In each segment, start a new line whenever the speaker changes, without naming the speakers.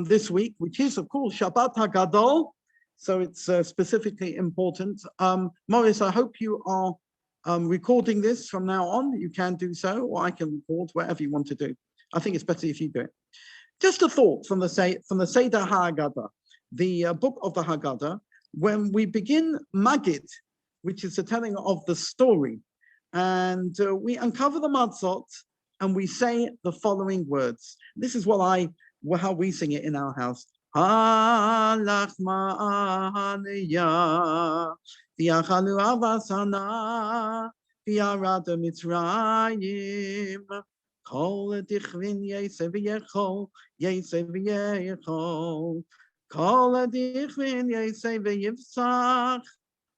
this week, which is, of course, Shabbat Ha Gaddol. So it's specifically important. Morris, I hope you are recording this from now on. You can do so, or I can record, whatever you want to do. I think it's better if you do it. Just a thought from the Seder Ha Gaddol, the book of the Haggadah, when we begin Magid, which is the telling of the story, and we uncover the matzot and we say the following words. This is how we sing it in our house. Halach ma'aniyah, v'yachalu avasana, v'yarada mitzrayim, kol dichvin yeseh v'yechol, yeseh v'yechol, kol dichvin yeseh v'yivsach,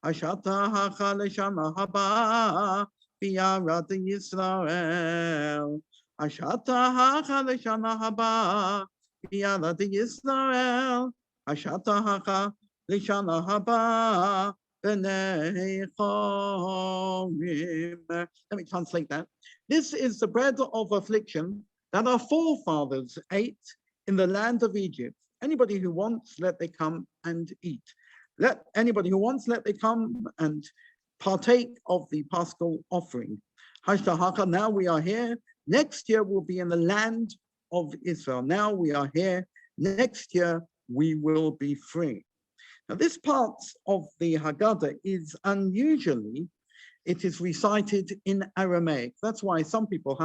hashata hacha l'shana haba, v'yarada Yisrael, hashata hacha l'shana haba, Let me translate that. This is the bread of affliction that our forefathers ate in the land of Egypt. Anybody who wants, let they come and eat. Let they come and partake of the Paschal offering. Now we are here. Next year we'll be in the land of Israel. Now we are here. Next year we will be free. Now this part of the Haggadah is unusually, it is recited in Aramaic. That's why some people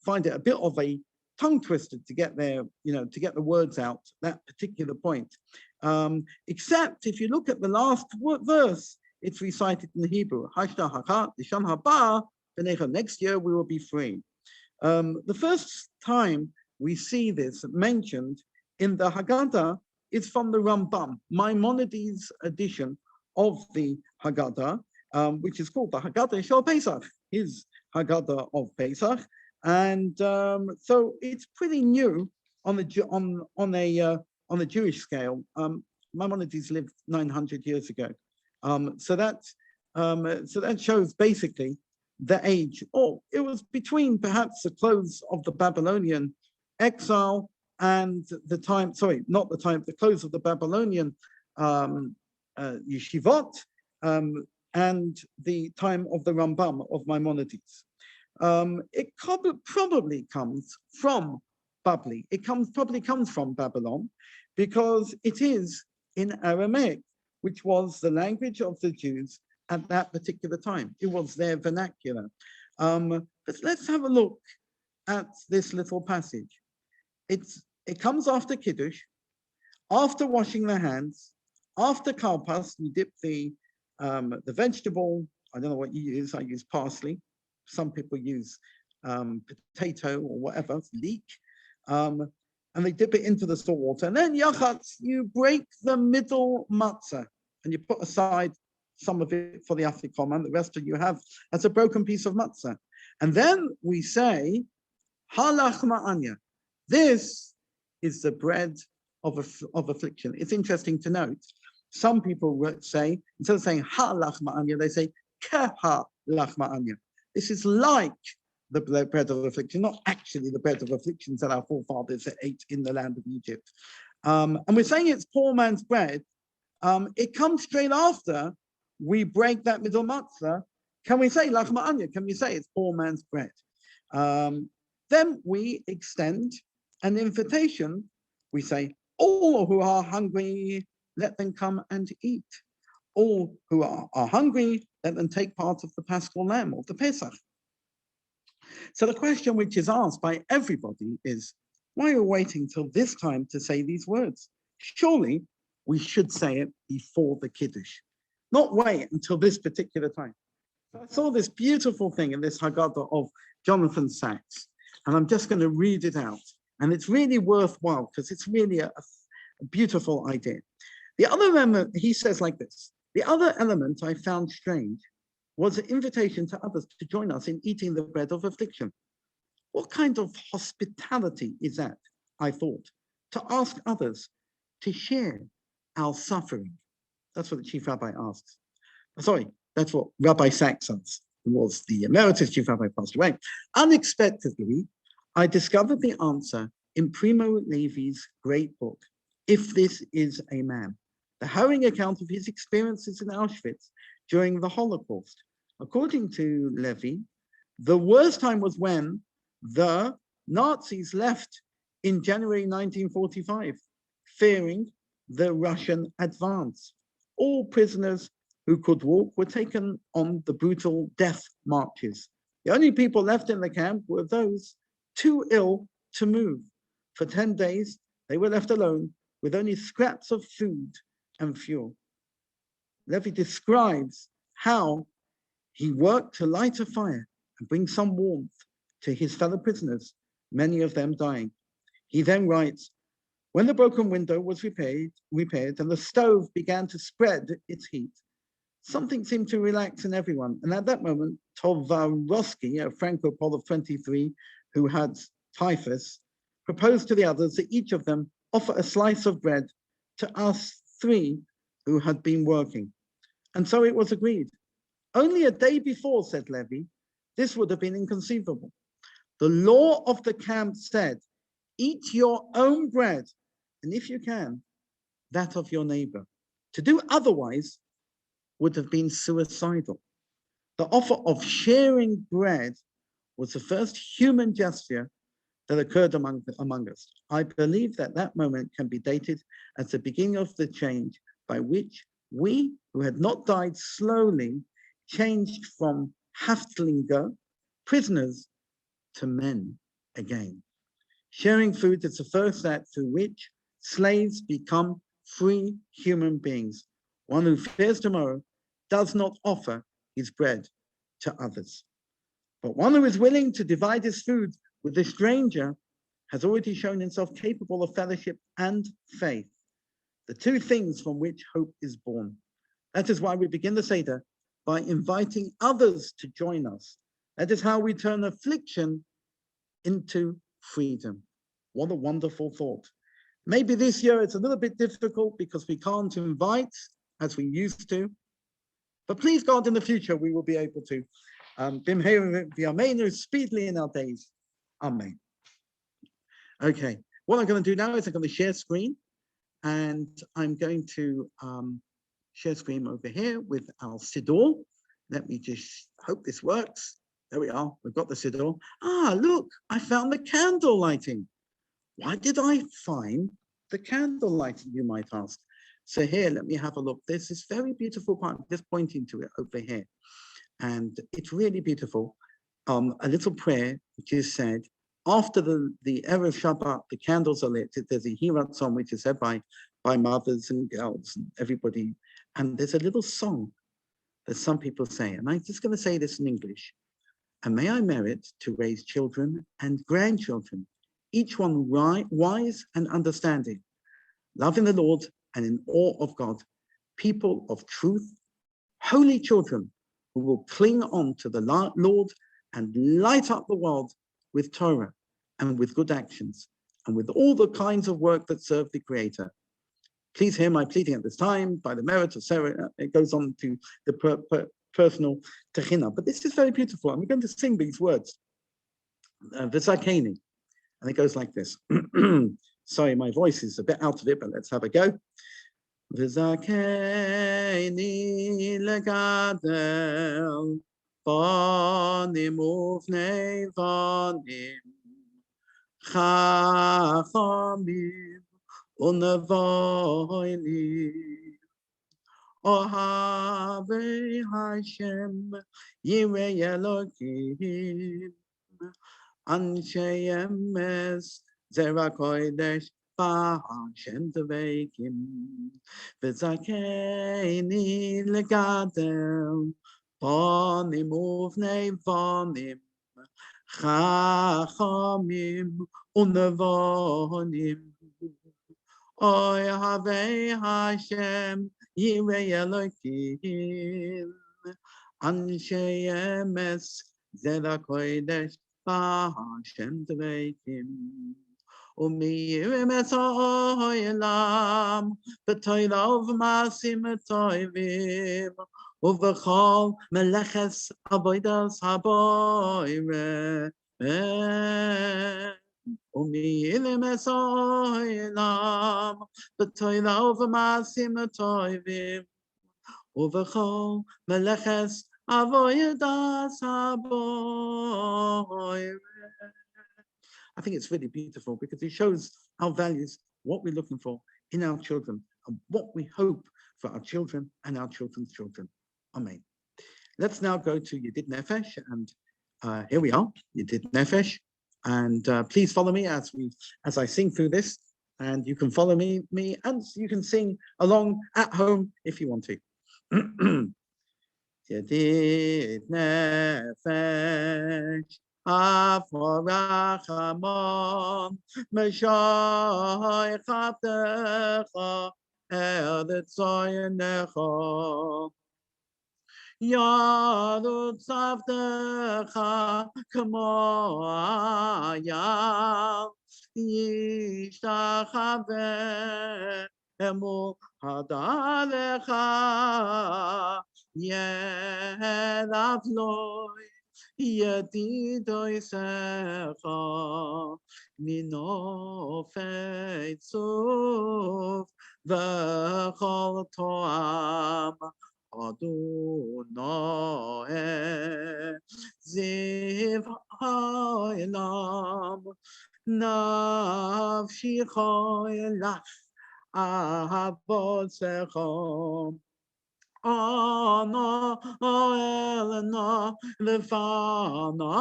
find it a bit of a tongue twister to get the words out, that particular point. Except if you look at the last verse, it's recited in Hebrew. Next year we will be free. The first time we see this mentioned in the Haggadah is from the Rambam, Maimonides' edition of the Haggadah, which is called the Haggadah Shel Pesach, his Haggadah of Pesach, and so it's pretty new on a Jewish scale. Maimonides lived 900 years ago, so that shows basically the age. It was between perhaps the close of the Babylonian exile and the close of the Babylonian yeshivot and the time of the Rambam of Maimonides. It probably comes from Babli. It probably comes from Babylon because it is in Aramaic, which was the language of the Jews at that particular time. It was their vernacular. But let's have a look at this little passage. It comes after Kiddush, after washing the hands, after kalpas. You dip the vegetable. I don't know what you use. I use parsley. Some people use potato or whatever, leek, and they dip it into the salt water. And then yachatz, you break the middle matzah and you put aside some of it for the afikoman, and the rest of you have as a broken piece of matzah. And then we say, halach ma'anya. This is the bread of affliction. It's interesting to note. Some people say, instead of saying halach ma'anya, they say keha lach ma'anya. This is like the bread of affliction, not actually the bread of afflictions that our forefathers ate in the land of Egypt. And we're saying it's poor man's bread. It comes straight after we break that middle matzah. Can we say lach ma'anya? Can we say it's poor man's bread? Then we extend an invitation. We say, all who are hungry, let them come and eat. All who are hungry, let them take part of the Paschal Lamb, of the Pesach. So the question which is asked by everybody is, why are we waiting till this time to say these words? Surely we should say it before the Kiddush, not wait until this particular time. So I saw this beautiful thing in this Haggadah of Jonathan Sacks, and I'm just going to read it out. And it's really worthwhile because it's really a beautiful idea. The other element, he says like this, the other element I found strange was an invitation to others to join us in eating the bread of affliction. What kind of hospitality is that, I thought, to ask others to share our suffering? That's what the chief rabbi asks. Sorry, that's what Rabbi Sacks asks, who was the emeritus chief rabbi, passed away. Unexpectedly, I discovered the answer in Primo Levi's great book, If This Is a Man, the harrowing account of his experiences in Auschwitz during the Holocaust. According to Levy, the worst time was when the Nazis left in January 1945, fearing the Russian advance. All prisoners who could walk were taken on the brutal death marches. The only people left in the camp were those too ill to move. For 10 days, they were left alone with only scraps of food and fuel. Levy describes how he worked to light a fire and bring some warmth to his fellow prisoners, many of them dying. He then writes, when the broken window was repaired and the stove began to spread its heat, something seemed to relax in everyone. And at that moment, Tovarowski, a Franco-Pole of 23 who had typhus, proposed to the others that each of them offer a slice of bread to us three who had been working. And so it was agreed. Only a day before, said Levy, this would have been inconceivable. The law of the camp said, eat your own bread, and if you can, that of your neighbor. To do otherwise would have been suicidal. The offer of sharing bread was the first human gesture that occurred among us. I believe that moment can be dated as the beginning of the change by which we, who had not died slowly, changed from Haftlinger, prisoners, to men again. Sharing food is the first act through which slaves become free human beings. One who fears tomorrow does not offer his bread to others. But one who is willing to divide his food with a stranger has already shown himself capable of fellowship and faith, the two things from which hope is born. That is why we begin the Seder by inviting others to join us. That is how we turn affliction into freedom. What a wonderful thought. Maybe this year it's a little bit difficult because we can't invite as we used to, but please God, in the future we will be able to. B'mheira speedily in our days. Amen. Okay, what I'm going to do now is I'm going to share screen, and I'm going to share screen over here with our Siddur. Let me just hope this works. There we are. We've got the Siddur. Ah, look, I found the candle lighting. Why did I find the candle lighting, you might ask? So here, let me have a look. There's this very beautiful part, just pointing to it over here. And it's really beautiful. A little prayer, which is said, after the Erev Shabbat, the candles are lit. There's a Hirat song, which is said by mothers and girls and everybody. And there's a little song that some people say. And I'm just going to say this in English. And may I merit to raise children and grandchildren, each one wise and understanding, loving the Lord and in awe of God, people of truth, holy children who will cling on to the Lord and light up the world with Torah and with good actions and with all the kinds of work that serve the Creator. Please hear my pleading at this time by the merit of Sarah. It goes on to the personal techina. But this is very beautiful. And we're going to sing these words. V'zakeni. And it goes like this. Sorry, my voice is a bit out of it, but let's have a go. V'zakeni legadel banim uvnei vanim chachamim unavoinim Ohavei Hashem Yirei Elohim Anshe Emes Zera Kodesh B'Hashem Tevekim V'zakeini legadel Banim uvnei vanim Chachamim unavonim Ohavei Hashem Yirei Elohim Anshe Emes Zera Kodesh B'Hashem Tevekim U'miyirim et ha'olam B'toila uv'masim toivim Uv'chol meleches avodas haboire Umilim esoilam, b'toila uv'masim atoivim, uv'chol meleches avoyedas haboy. I think it's really beautiful because it shows our values, what we're looking for in our children, and what we hope for our children and our children's children. Amen. Let's now go to Yedid Nefesh, and here we are, Yedid Nefesh, and please follow me as I sing through this, and you can follow me, and you can sing along at home if you want to. Yedid Nefesh, Aforachamon, Meshoy Chavtecha, Eretz Zoyenecha. Yadu tzavtecha kamo ayam yishtachave emu hadalecha yedav loy yedidoy secha minofei tzuf v'chol toam Adonai Ziv Ha'elam Nafshi Chayelach Ahavot Sechom Ana Elena Lefana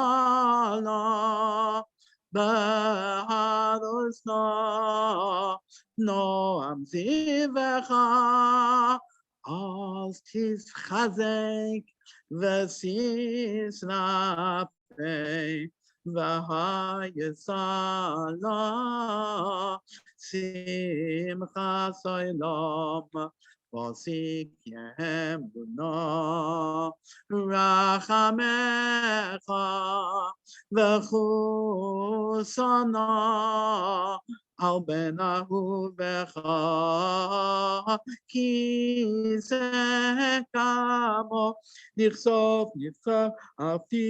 Behadosna Noam Zivecha Als tis chazek v'sis rapei v'hayesala simcha soilom v'sik yemuna rachamecha v'chusana al ben ahuvecha ki sekamo nichsof afti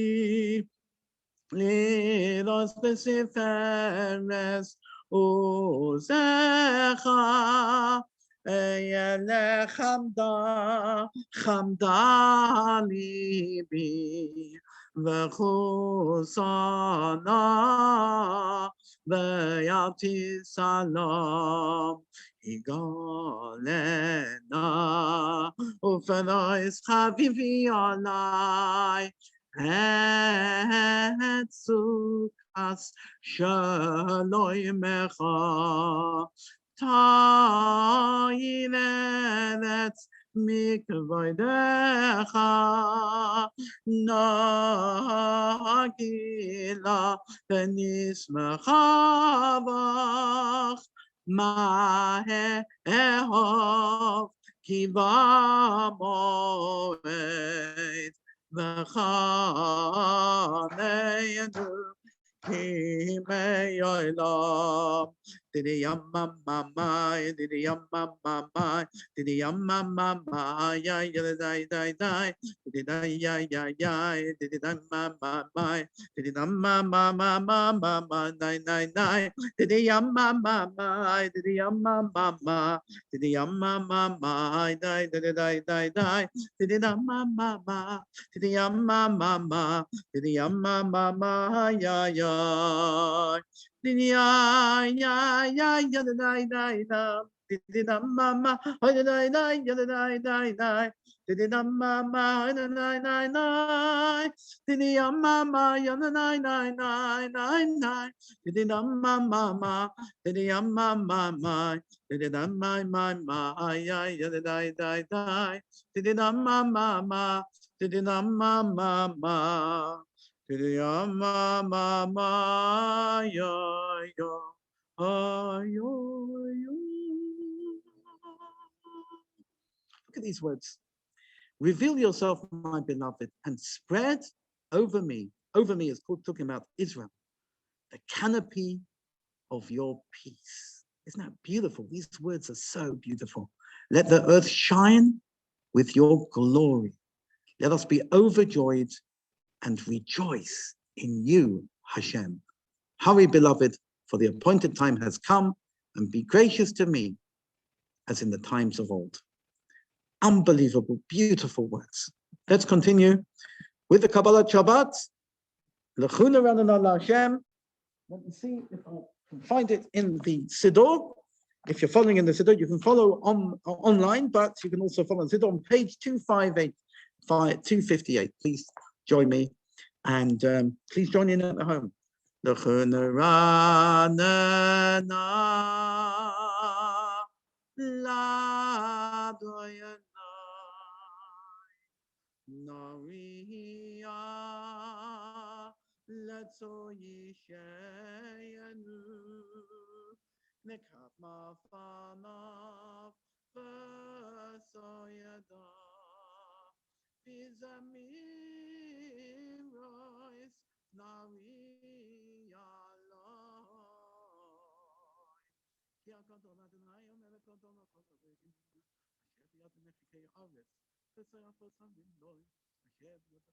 lidos besiferes uzecha eyele chamda libi v'chusana v'yati salam Igalena ufenois chavivi alai etzukas shaloi mecha ta'inet mikvoidecha nagila v'nismechavach Ma'ehov kiva moed v'chaneinu kimei olam Didi yamma mamai, didi yamma mamai, didi yamma mamai, ya ya dai dai dai, didi dai ya ya ya, didi dai mamai, didi yamma mama mama dai dai dai, didi yamma mamai, didi yamma mama, didi yamma mamai, dai dai dai dai dai, didi yamma mama, didi yamma mama, didi yamma mama ya ya. Ya ya ya ya da da da da di da mama da da da ya da da da di da mama da da da da di ya mama ya da da da da da di da mama di ya mama di da my ya ya da da da di da mama di da mama Look at these words. Reveal yourself, my beloved, and spread over me. Over me is talking about Israel. The canopy of your peace. Isn't that beautiful? These words are so beautiful. Let the earth shine with your glory. Let us be overjoyed and rejoice in you, Hashem. Hurry, beloved, for the appointed time has come, and be gracious to me, as in the times of old. Unbelievable, beautiful words. Let's continue with the Kabbalat Shabbat. L'chuna ranana la'Hashem. Let me see if I can find it in the Siddur. If you're following in the Siddur, you can follow online, but you can also follow the Siddur on page 258. Please join me, and please join in at the home. L'chuna ranana la'Hashem. Nariya letzo yishayanu nekat mafanav v'soyada bizamirois nariya loy ki Gaddol Adonai omelech Gaddol HaKodesh asher biyad mefikei haaretz v'sayafos hamimloi asher biyad.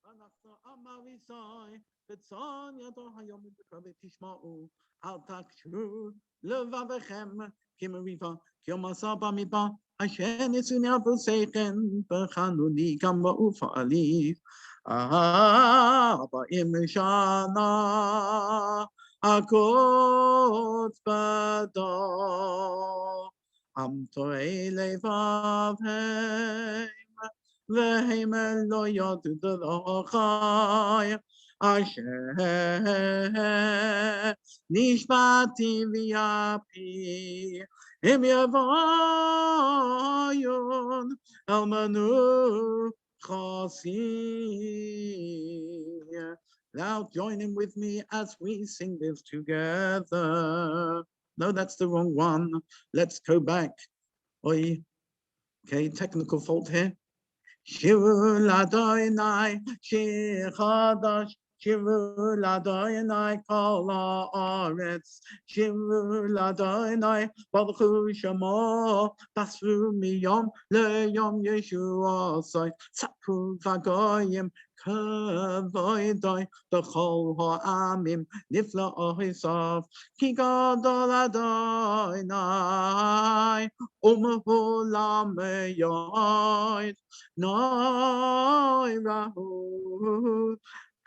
אנחנו אמריסוי, בצאן ידו היום בקרבי תשמעו, אל תקשרו לבבכם, כמריבה, כמסע במדבר, אשר ניסוני אבוסיכם, בחנוני גם באופעליו. 40 שנה, הקוץ בדור, עם טועי לבבהם, והם לא ידעו דרכי, אשר נשבעתי ויפי, הם יבואון אל מנוחתי. Now join in with me as we sing this together. No, that's the wrong one. Let's go back. Oi. Okay, technical fault here. Shivu l'Adonai, Shir Chadash, Shivu l'Adonai, Kol ha'aretz, Shivu l'Adonai, Baruch Shemo, Basru miyom le'yom Yeshuasai, Tzapru v'goyim, Kavoidai, B'chol ha'amim, Nifla ohisav, Ki Gaddol Adonai, U'mehulam me'yoid, Noi rahu,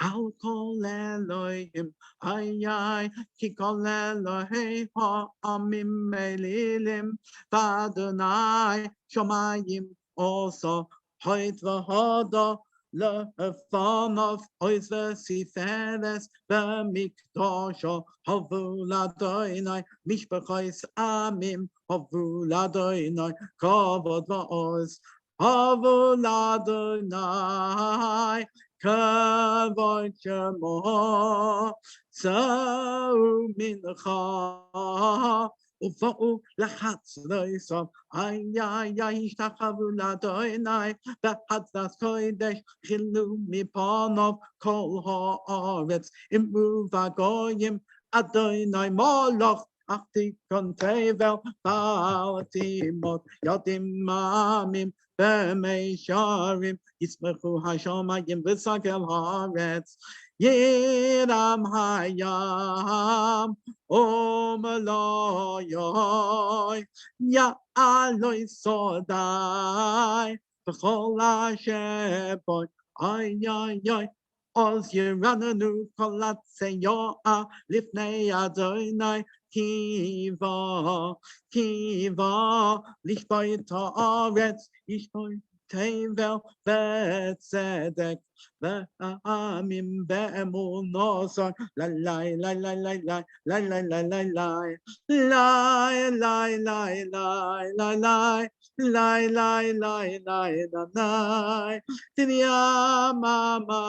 I'll call Elohim, ay, ki kol Elohim, ha'amim melilim, v'Adonai, shomayim, also, hoit v'hodo, le'efanov, ois v'siferes, v'mikdosho, havu l'Adonai, mishpachos amim, havu l'Adonai, kavod v'oz, havu l'Adonai, kavod shemo, tzau mincha, ufa'u lachatz loisav, ay, ishtachavu l'Adonai, v'chatzas kodesh, chilu mipanov, kol ha'aretz, imru v'goyim, Adonai moloch, Achtikon tevel, ba'atimot, yadim mamim, B'meisharim, Yismechu hashamayim, V'sakel haaretz, Yiram hayam, Omaloyoy, Ya'aloi sodai, V'chol ha'sheboy, ay, Oz yirananu kolat seyoa, Lifnei Adonai, Kiva, Lishboy ta'aretz, Ishboy tevel, Betzedek, Ve'amim be'emunosar, la, Tinia mama,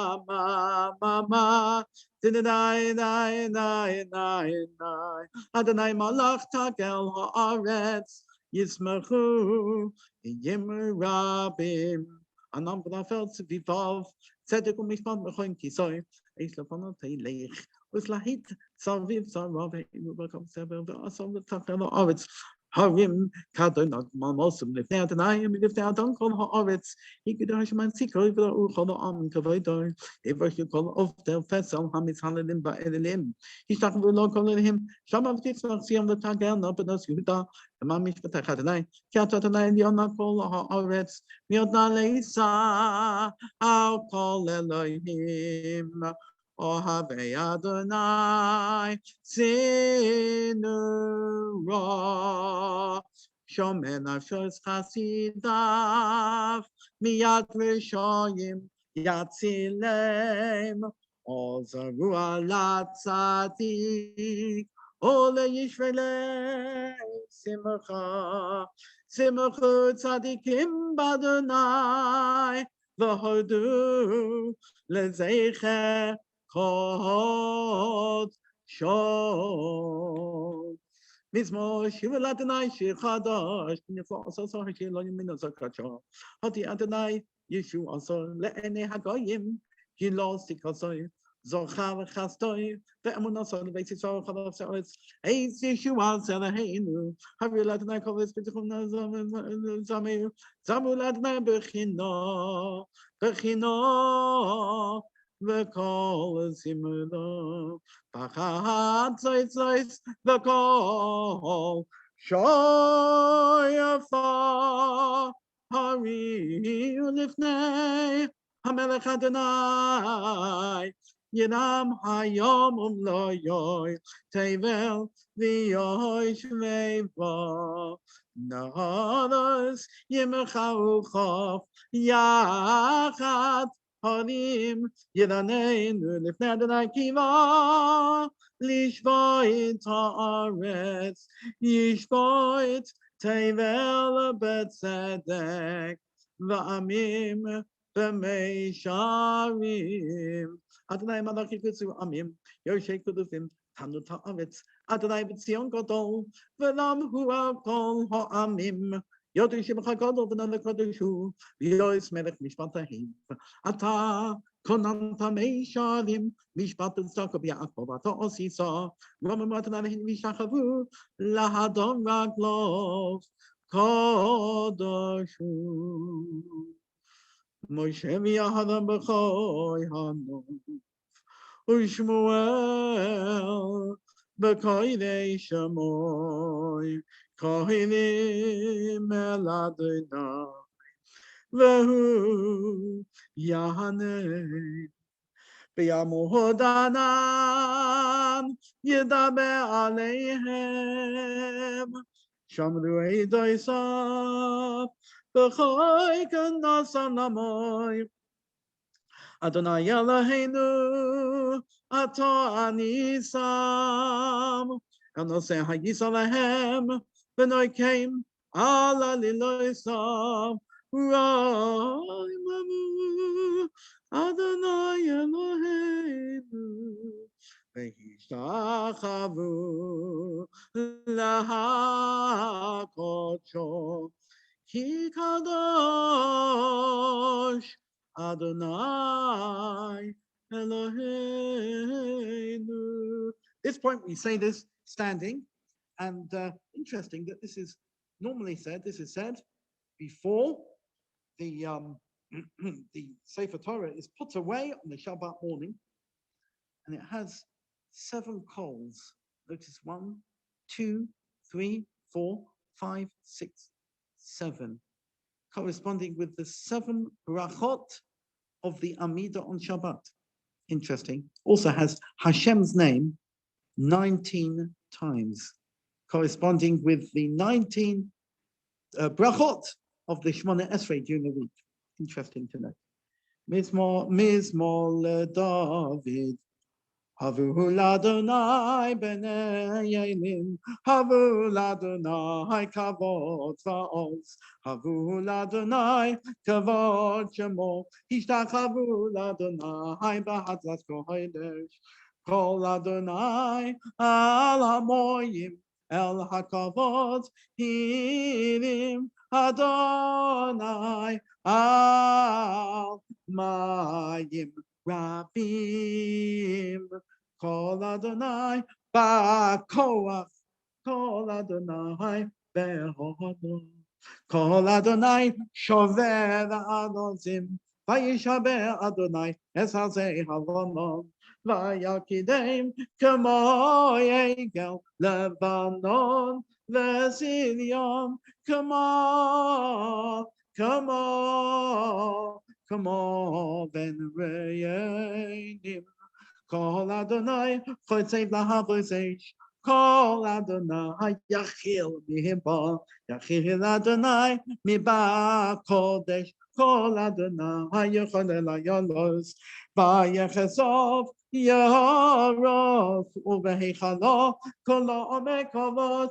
Adonai malach tagel haaretz, Yismachu yim rabim. Anam v'nafel tzvivav, tzedek u'mishpat mechoim kisoy, eish lefanot teilech, u'slahit tzarviv tzarav, he'inu b'kam sever, v'asam v'tachel haaretz, Harim kadonot mamosum lifnei Adonai lifnei Adon kol haaretz. Yigdash man sikol v'lo kol ha'am kavodo. Ever you call of the vessel hamitzhalelim ba'elim. Yishtach v'lo kol elim. Shamav titzvach siyam v'tagel nopenos Yehuda. Mamish v'tach Adonai. Kiat Adonai liona kol haaretz. Miodna leisa al kol Elohim. Ohavei Adonai Zinura Shomer Nafshos Chasidav Miyad Rishoyim Yatzilem Ozaru Ala Tzadik Ole Yisraelei Simcha Simcha Tzadikim Badonai V'hodu Lezecher Kod Shol Mizmor Shiva Adonai Shir Chadash Nifla Asar Sahar Shir Lo Yamin Asar Kacha Hati Adonai Yeshu Asar Le'enei Hagoyim Gilo Sikasoi Zochar Chastoi Ve'emun Asar Le'Beit Yisrael Chadav Se'oretz Eis Yeshu Asar Le'heinu Havil Adonai Kovetz B'tichum Zameir Zamul Adonai B'chino B'chino V'kol Zimra Pachat Zoitz V'kol Shoyafa Hari Lifnei Hamelech Adonai Yinam Hayom Loyoy Tevel V'yoy Shveva Nahadas Yimcharu Chof Yachat Harim Yiraneinu Lifnei Adonai Kiva Lishvoit Haaretz Yishvoit Tevel Betzedek V'amim B'meisharim Adonai Malachi Kutsu Amim Yoshei Kudufim Tanut Haaretz Adonai B'tzion Gadol V'lam Hua Kol Ha'amim Yodu Shimcha Gadol V'nam L'Kodeshu V'yois Melech Mishpat Ahim Ata Konanta Meisharim Mishpat Tzaka B'Yaakov Ata Osisa Ramam Adonai Mishachavu Lahadon Raglov Kodeshu Moshe v'Yahadam b'choy Hanom Ushmuel b'koydei Shamoy Kohinim el Adonai V'hu Yahaneh B'yamuhodanan Yedaber Aleihem Shamru Eidoisav B'choy Kanasam Namoy Adonai Eloheinu Ato Anisam Anoseh Hayisalehem V'noikeim Ala Liloisav Raimamu Adonai Eloheinu V'yishtachavu Lahakocho Ki Kadosh Adonai Eloheinu. This point we say this standing, and interesting that this is normally said. This is said before the the Sefer Torah is put away on the Shabbat morning, and it has 7 coals. Notice 1, 2, 3, 4, 5, 6, 7. Corresponding with the 7 brachot of the Amidah on Shabbat. Interesting. Also has Hashem's name 19 times, corresponding with the 19 brachot of the Shemona Esrei during the week. Interesting to know. Mizmor David. Havu l'Adonai b'nei Yelim, Havu l'Adonai kavod va'oz, Havu l'Adonai kavod shemo, Ishtachavu l'Adonai b'hadras kohedesh, Kol Adonai al hamoyim el hakavod, Hirim Adonai al mayim Rabim, Kol Adonai Ba'koach, Kol Adonai בהודו. כל אדוני שובר הארצים, וישבר אדוני את ארצי הלבנון, ויקידם כמו יגל לבנון וציליון, כמו בין ריינים. כל אדוני חוצב להבוסש, כל אדוני יכיל מבא, יכיל אדוני מבא קודש, כל אדוני יכול ליולוס, ויחשוף ירוס, ובהיכלו כולו עומק כבוד,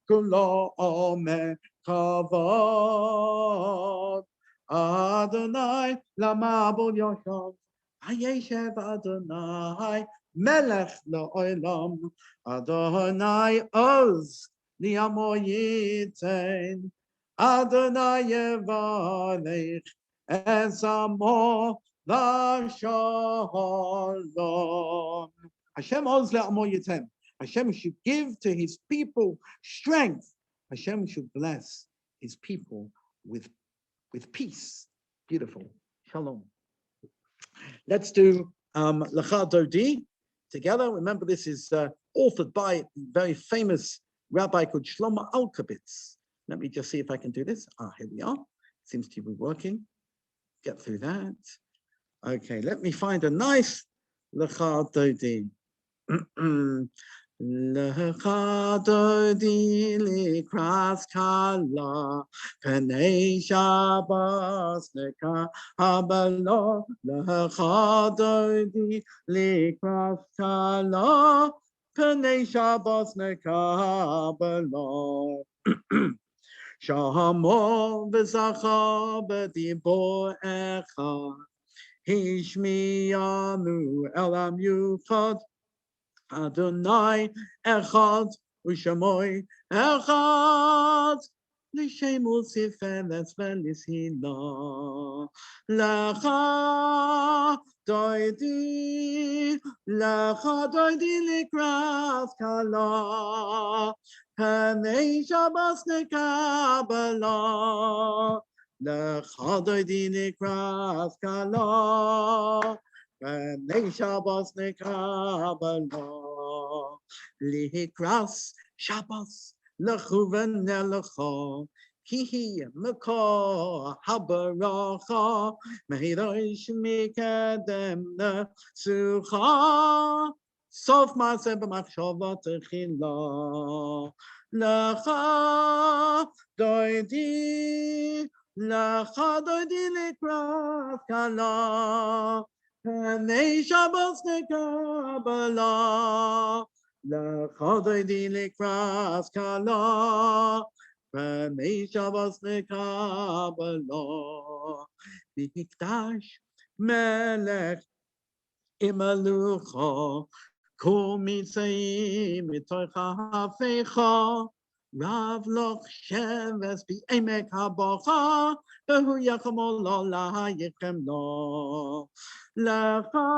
כולו עומק כבוד. אדוני למעבוד יושב, הישב אדוני מלך לעולם, אדוני עוז לעמו ייתן, אדוני יברך את עמו לשלום. Hashem עוז לעמו ייתן. Hashem should give to his people strength. Hashem should bless his people with peace. Beautiful. Shalom. Let's do Lecha Dodi together. Remember, this is authored by a very famous rabbi called Shlomo Alkabitz. Let me just see if I can do this. Here we are. Seems to be working. Get through that. Okay, let me find a nice Lecha Dodi. Lecha Dodi likras kala, Penei Shabbos nekabalo. Lecha Dodi likras kala, Penei Shabbos nekabalo. Shamo v'zacha b'dibor echad, Hishmiyanu elam yuchad, Adonai echad u'shamoy echad, L'shem u'sifeles v'lishila. Lecha doidi likras kala, Penei Shabbos nekabala. Lecha doidi likras kala, Penei Shabbos nekabala. Likras Shabbos lechuven elecha, Kihi mekor habaracha, Mehirosh mikedem nesucha, Sof maaseh b'machshava techila. Lecha doidi likras kala, Penei Shabbos nekabala. Lecha doidi likras kala, Penei Shabbos nekabala. B'mikdash melech imalucha, Kol mitzayim mitocha hafecha, Rav loch sheves b'emek habacha, Behu yachamo lo lahayichem lo. Lecha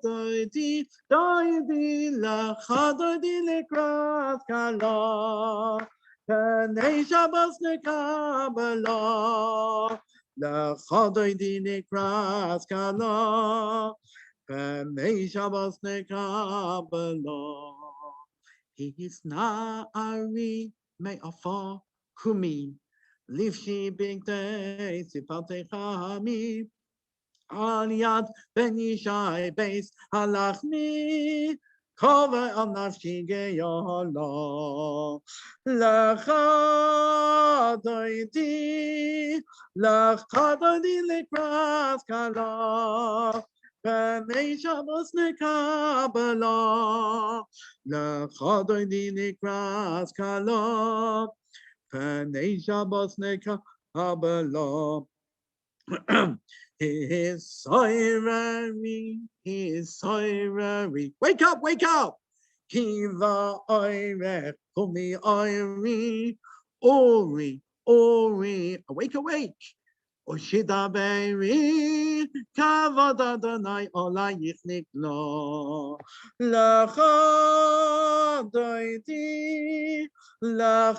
doidi likras kala, Penei Shabbos nekabala. Lecha doidi likras kala, Penei Shabbos nekabala. His na'ari me'afar kumi, Livshi b'gdei sifatei chami, Al yad ben yishai beis halachmi, Kover al nafshi geyala. Lecha doidi likras kala, Penei Shabbos nekabala. Lecha doidi likras kala, Penei Shabbos nekabala. He is soirari. Wake up. Kiva oire, kumi oiri, ori. Awake. Oshidaberi kavod Adonai olayich niklo lachadoidi likras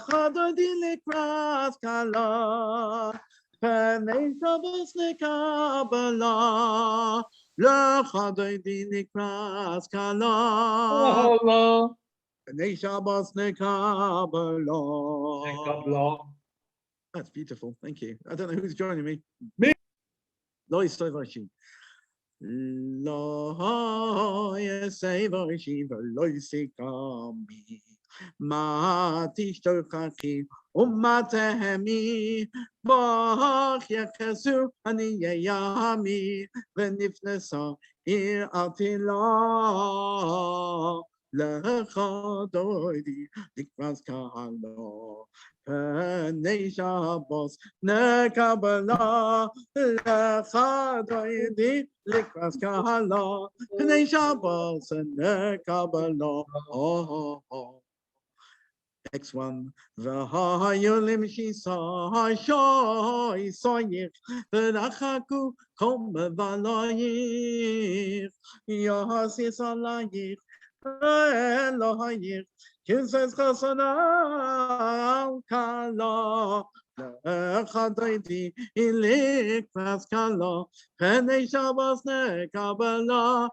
kala Panei Shabbos nekabala lachadoidi likras kala Panei Shabbos nekabala. That's beautiful. Thank you. I don't know who's joining me. Me. Lo yisayvashi. Lo yisayvashi v'lo yisikami. Ma tishtochachi umatehemi. Bach yachesu ani yeyami. V'nifnesa ir atila. Lecha doidi dikras kahalo. Panei Shabbos nekabala lecha doidi likras kahala. Panei Shabbos nekabala. Next one. V'hayolim shisa shoy soyich v'rachaku kom v'alayich yahasis alayich Elohayich Kisses Chasana Kala Lechadoidi Ilik Paskala Penei Shabbos Nekabala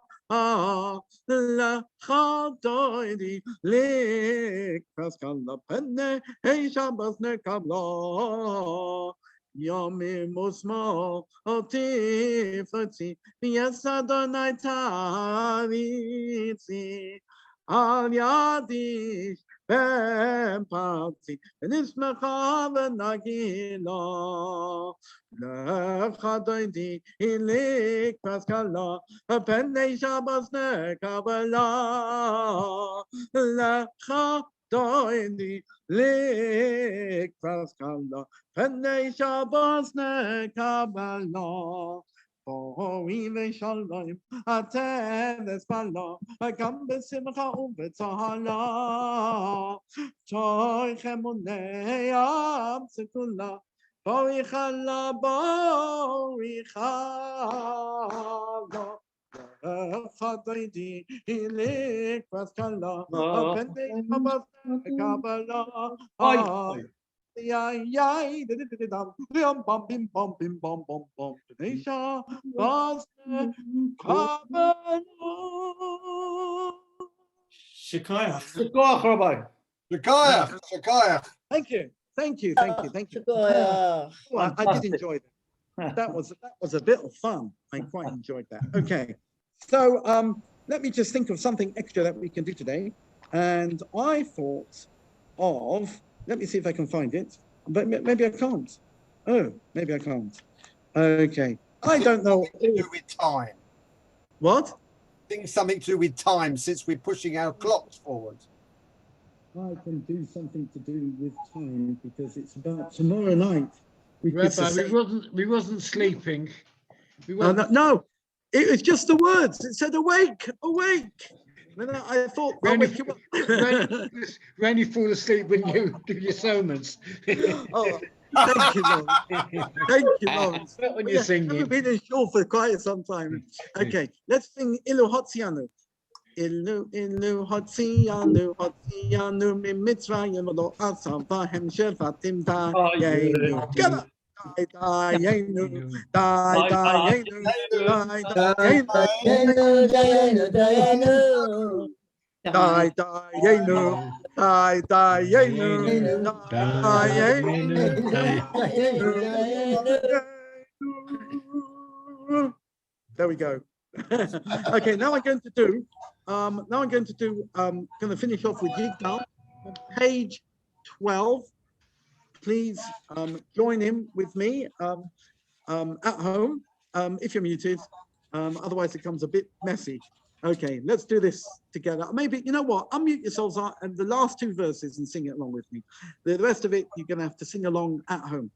Lechadoidi Ilik Paskala Penei Shabbos Nekabala Yomi Musmo Otifati Yes Adonai Taritzi Al Yadish Ben Patzi Nismacha Venagila Lechadoidi Ilik Paskala Penei Shabbos Nekabala Lechadoidi Ilik Paskala Penei Shabbos nekabala. Oive shalom, atem espala, agam besimcha uvetzala. Toy chemunei sekula, borichala, borichala. Chadidi ilik paskala, penei Shabbos nekabala. Yay, bim bum bim bum bim bum bum bum. Tanisha, Boston,
Shikayach.
Shikayach, Rabbi.
Shikayach.
Thank you. I did enjoy that. That was a bit of fun. I quite enjoyed that. Okay, so let me just think of something extra that we can do today. And I thought of. Let me see if I can find it, but maybe I can't. Oh, maybe I can't. Okay, I don't know.
To do with time.
What?
I think something to do with time, since we're pushing our clocks forward.
I can do something to do with time because it's about tomorrow night.
Rabbi, we wasn't sleeping.
No, it was just the words. It said awake, awake. And I thought, I'll wake you up.
When you fall asleep when you do your sermons.
Oh, thank you, Lawrence. Thank you, Lawrence.
When you're singing.
I haven't been in shul for quite some time. Okay, let's sing Ilu Hotzianu. Ilu Hotzianu, Hotzianu, Mimitzrayim, Lo Asam, Vahem Shefatim, Dayenu. Together. Dayenu, Dayenu, Dayenu, There we go. Okay, now I'm going to do. Going to finish off with Yigdal, page 12. Please join in with me at home if you're muted. Otherwise, it becomes a bit messy. Okay, let's do this together. Maybe, you know what? Unmute yourselves and the last two verses and sing it along with me. The rest of it, you're going to have to sing along at home.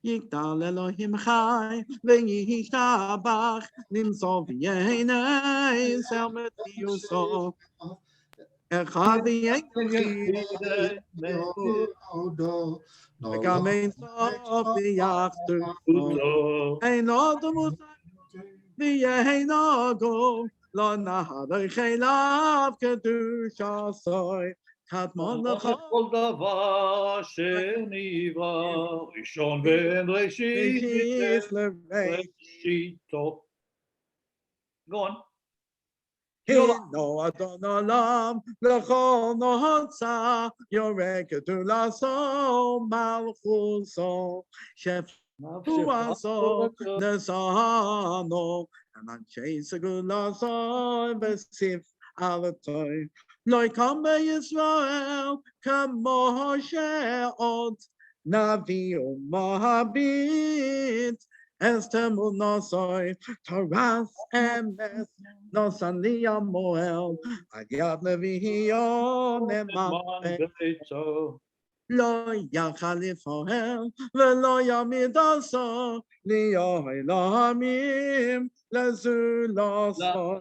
Yigdal Elohim Chai, V'yishtabach, Nimsov Yenei, Selmet Yusov. אחד ויין וגם אין סוף ויחתו אין עוד מושג ויהי נגו לא נהדר חיליו קדושה סוי קדמון לכל
כל דבר שנברא, ראשון בן ראשית,
ראשית
ראשיתו. Go on.
הינו אדון עולם לכל נוצה יורא גדולתו מלכותו שפטו עשו נשאנו אנשי סגולתו בספעלתו לא יקום בישראל כמו שעוד נביא ומביט אסתמו נוסוי תורס אמס נוסן לי המועל עד יד נביאו נאמן
ביתו.
לא יכל לפועל ולא יעמיד עשו להיות אלוהים לזולתו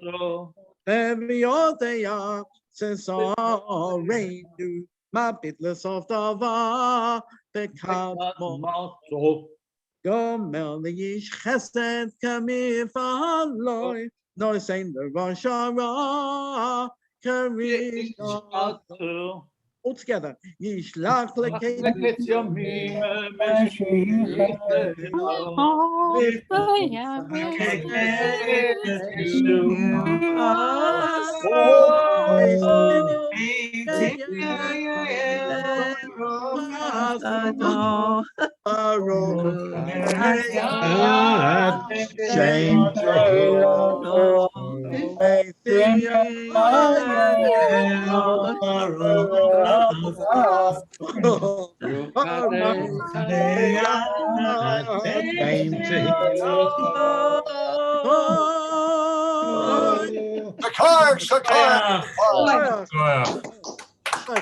ויודע ששרנו מביט לסוף דבר בקדמתו גומר לאיש חסד כמפעלוי נושאין לראש הרע כריתו all together ישלח לקץ
ימים
Shame to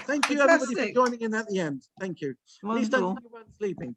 Thank you everybody for joining in at the end. Thank you. Please don't think you weren't sleeping.